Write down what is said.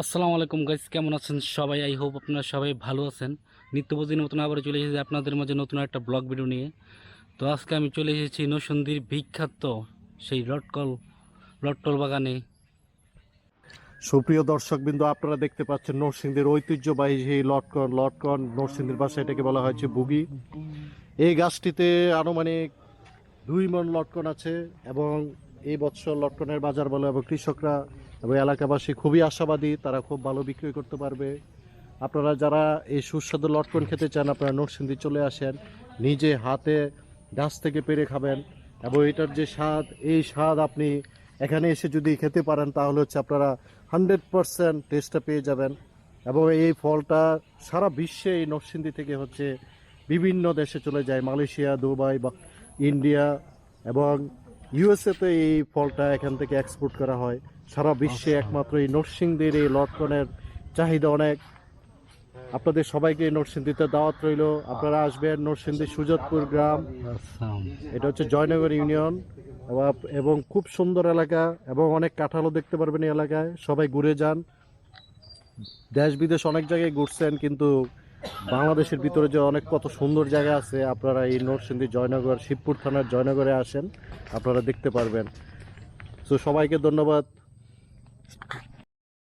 আসসালামু আলাইকুম গাইস, কেমন আছেন সবাই? আই হোপ আপনারা সবাই ভালো আছেন। নিত্য প্রতিদিন মতন আবার চলে এসেছি আপনাদের মাঝে নতুন একটা ব্লগ ভিডিও নিয়ে। তো আজকে আমি চলে এসেছি নরসিংদীর বিখ্যাত সেই লটকল বাগানে। সুপ্রিয় দর্শকবৃন্দ, আপনারা দেখতে পাচ্ছেন নরসিংদীর ঐতিহ্যবাহী সেই লটকন নরসিংদীর ভাষায় এটাকে বলা হয়েছে বুগি। এই গাছটিতে আনুমানিক 2 মণ লটকন আছে এবং এই বছর লটকনের বাজার বলে এবং কৃষকরা এবং এলাকাবাসী খুবই আশাবাদী, তারা খুব ভালো বিক্রি করতে পারবে। আপনারা যারা এই সুস্বাদু লটকন খেতে চান, আপনারা নরসিংদী চলে আসেন, নিজে হাতে গাছ থেকে পেড়ে খাবেন এবং এটার যে স্বাদ, এই স্বাদ আপনি এখানে এসে যদি খেতে পারেন তাহলে হচ্ছে আপনারা 100% টেস্টটা পেয়ে যাবেন। এবং এই ফলটা সারা বিশ্বে এই নরসিংদী থেকে হচ্ছে বিভিন্ন দেশে চলে যায়, মালয়েশিয়া, দুবাই বা ইন্ডিয়া এবং ইউএসএতে এই ফলটা এখান থেকে এক্সপোর্ট করা হয়। সারা বিশ্বে একমাত্র এই নরসিংদীর এই লটকনের চাহিদা অনেক। আপনাদের সবাইকে নরসিংদীতে দাওয়াত রইল, আপনারা আসবেন নরসিংদী সুজাতপুর গ্রাম, এটা হচ্ছে জয়নগর ইউনিয়ন এবং খুব সুন্দর এলাকা এবং অনেক কাঁঠালও দেখতে পারবেন এই এলাকায়। সবাই ঘুরে যান, দেশ বিদেশ অনেক জায়গায় ঘুরছেন, কিন্তু বাংলাদেশের ভিতরে যে অনেক কত সুন্দর জায়গা আছে, আপনারা এই নরসিংদী জয়নগর শিবপুর থানার জয়নগরে আসেন, আপনারা দেখতে পারবেন। তো সবাইকে ধন্যবাদ।